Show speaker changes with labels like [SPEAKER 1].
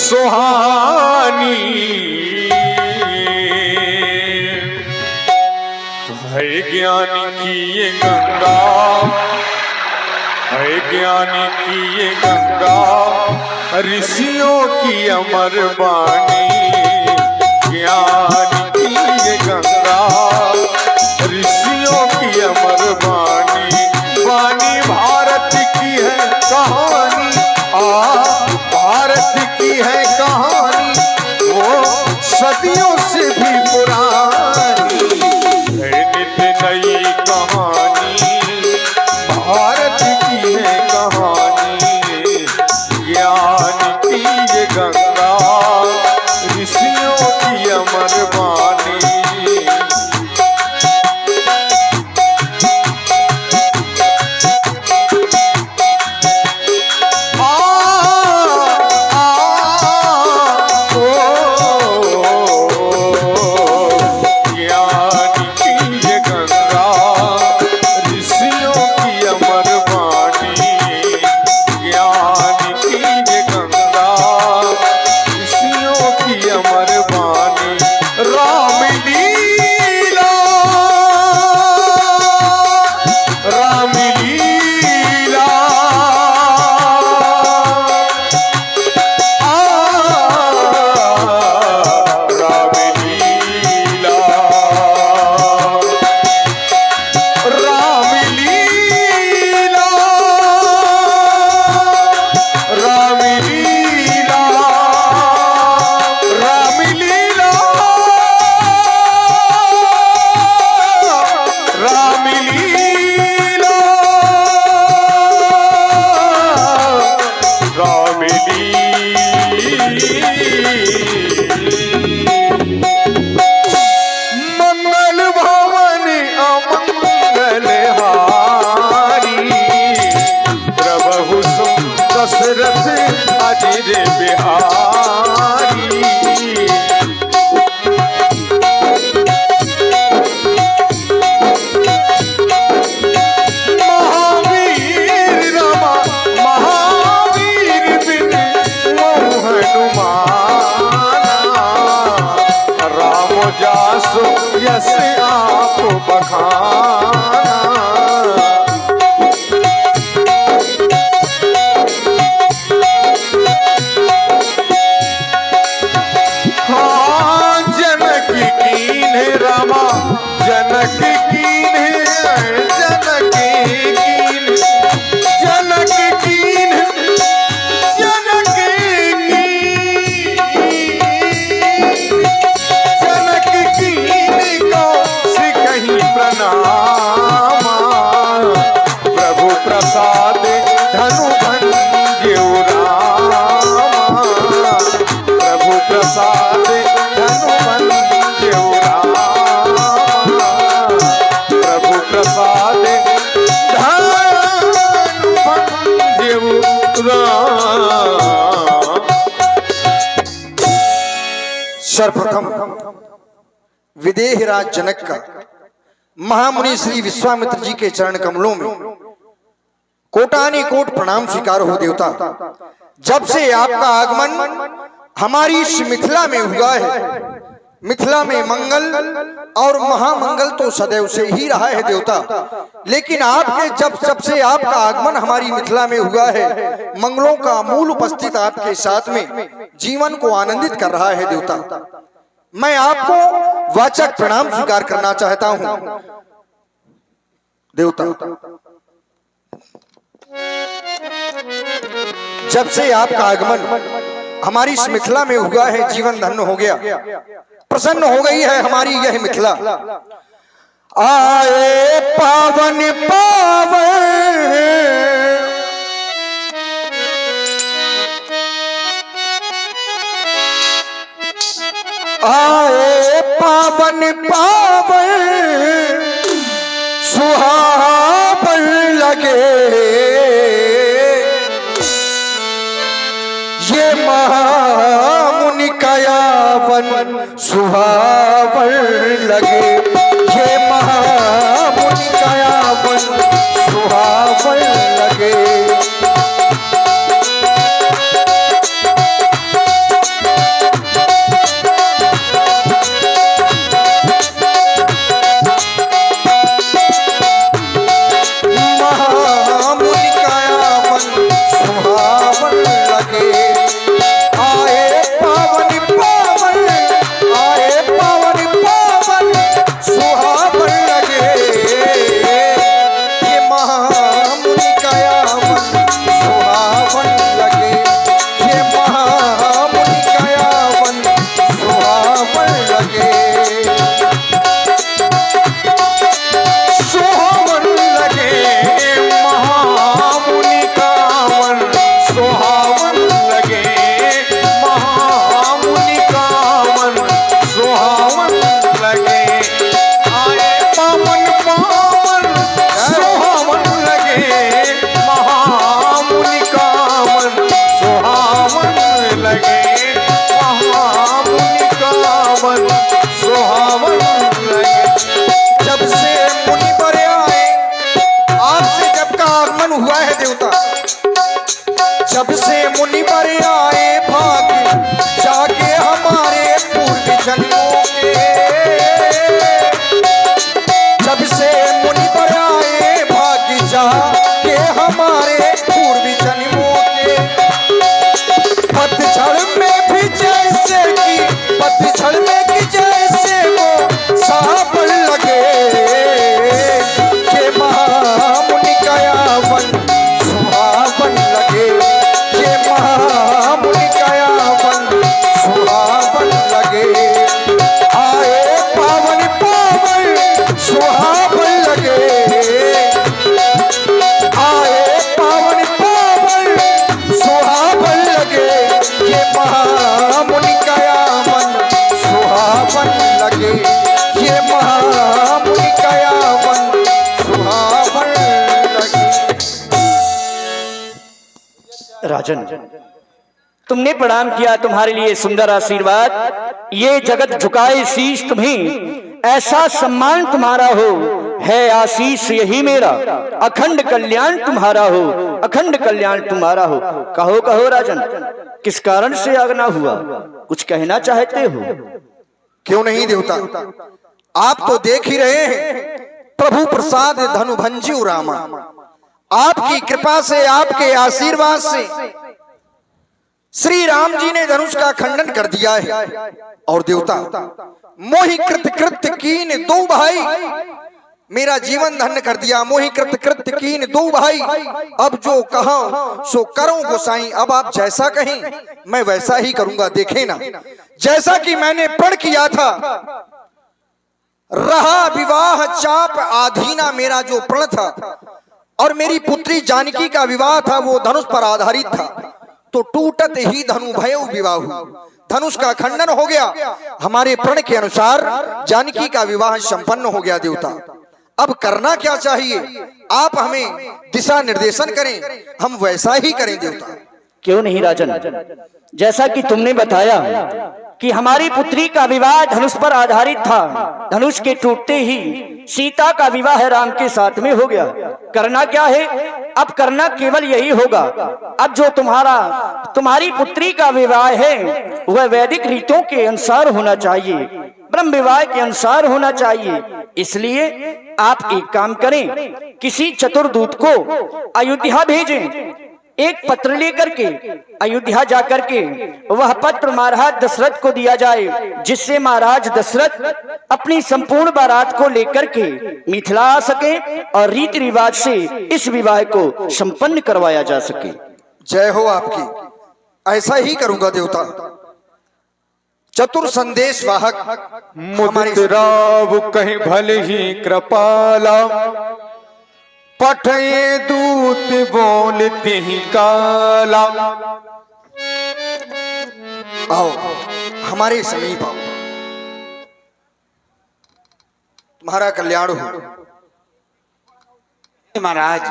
[SPEAKER 1] सुहानी है ज्ञान की ये गंगा, है ज्ञान की ये गंगा, ऋषियों की अमर वाणी। ज्ञान की ये गंगा, ऋषियों की अमर वाणी। वाणी भारत की है कहानी, भारत की है कहानी, वो सदियों से भी पुरानी है। नित्य नई कहानी भारत की है कहानी। ज्ञान की ये गंगा, ऋषियों की अमर वाणी। मंगल भवन अमंगल हारी, प्रभु सुन दशरथ अजिर बिहारी। महावीर रमा महावीर बिन राम जासु यस आप बखाना। हाँ जनक कीन रमा, जनक कीन जनक कीन, जनक कीन जनक प्रभु प्रसाद धनु भंजऊ रामा, प्रभु प्रसाद धनु भंजऊ रामा, प्रभु प्रसाद धनु भंजऊ रामा।
[SPEAKER 2] सर्वप्रथम विदेहराज जनक का महामुनि श्री विश्वामित्र जी के चरण कमलों में कोटानी कोट प्रणाम स्वीकार हो देवता। जब से आपका आगमन हमारी इस मिथिला में हुआ है, मिथिला में मंगल और महामंगल तो सदैव से ही रहा है देवता, लेकिन आपके जब से आपका आगमन हमारी मिथिला में हुआ है, मंगलों का मूल उपस्थित आपके साथ में जीवन को आनंदित कर रहा है देवता। मैं आपको वाचक प्रणाम स्वीकार करना चाहता हूं देवता। जब से आपका आगमन हमारी इस मिथिला में हुआ है, जीवन धन्य हो गया, प्रसन्न हो गई है हमारी यह मिथिला। आए पावन पावन आए पावन पावन सुहावन लगे, ये महामुनि का यावन सुहावन लगे, ये महामुनि का यावन सुहावन लगे। संपन्न हुआ है देवता। जब से मुनि पर आए भाग जाके हमारे पूर्व जन्मों के, जब से मुनि पर आए भाग जाके हमारे पूर्व जन्मों के, पतझड़ में भी जैसे कि पतझड़ में कि जैसे वो साबल लगे, ये महामुनि का यावन सुहावन लगे, ये महामुनि का यावन सुहावन लगे। आए पावन पावन सुहावन लगे, आए पावन पावन सुहावन लगे, ये महामुनि का यावन सुहावन लगे, ये महामुनि का यावन सुहावन लगे।
[SPEAKER 3] राजन, तुमने प्रणाम किया, तुम्हारे लिए सुंदर आशीर्वाद। ये जगत झुकाए शीश तुम्हें, ऐसा सम्मान तुम्हारा हो, है आशीष यही मेरा। अखंड कल्याण तुम्हारा हो, अखंड कल्याण तुम्हारा हो। कहो कहो राजन, किस कारण से आगना हुआ, कुछ कहना चाहते हो?
[SPEAKER 2] क्यों नहीं देवता, आप तो देख ही रहे हैं, प्रभु प्रसाद धनुभंजू रामा, आपकी कृपा से, आपके आशीर्वाद से श्री राम जी ने धनुष का खंडन कर दिया है। और देवता, मोहि कृत कृत्य कीन दो भाई, मेरा जीवन धन्य कर दिया। मोहि कृत कृत्य कीन दो भाई, अब जो कहो सो करो गोसाई। अब आप जैसा कहें मैं वैसा ही करूंगा। देखे ना, जैसा कि मैंने प्रण किया था, रहा विवाह चाप आधीना, मेरा जो प्रण था, और मेरी पुत्री जानकी का विवाह था वो धनुष पर आधारित था, तो टूटत ही धनु भयो विवाह, धनुष का खंडन हो गया। हमारे प्रण के अनुसार जानकी का विवाह संपन्न हो गया। देवता, अब करना क्या चाहिए, आप हमें दिशा निर्देशन करें, हम वैसा ही करें। देवता,
[SPEAKER 3] क्यों नहीं राजन, जैसा कि तुमने बताया कि हमारी पुत्री का विवाह धनुष पर आधारित था, धनुष के टूटते ही सीता का विवाह राम के साथ में हो गया। करना क्या है, अब करना केवल यही होगा, अब जो तुम्हारी पुत्री का विवाह है वह वैदिक रीतों के अनुसार होना चाहिए, ब्रह्म विवाह के अनुसार होना चाहिए। इसलिए आप एक काम करें, किसी चतुर्दूत को अयोध्या भेजें, एक पत्र लेकर के अयोध्या जाकर के वह पत्र महाराज दशरथ को दिया जाए, जिससे महाराज दशरथ अपनी संपूर्ण बारात को लेकर के मिथिला आ सके और रीति रिवाज से इस विवाह को संपन्न करवाया जा सके।
[SPEAKER 2] जय हो आपकी, ऐसा ही करूंगा। देवता, चतुर संदेश वाहक
[SPEAKER 1] मुद्राव कहीं भले ही कृपाला, पठये दूत बोलते ही काला।
[SPEAKER 2] आओ हमारे समीप आओ, तुम्हारा कल्याण हो।
[SPEAKER 4] महाराज,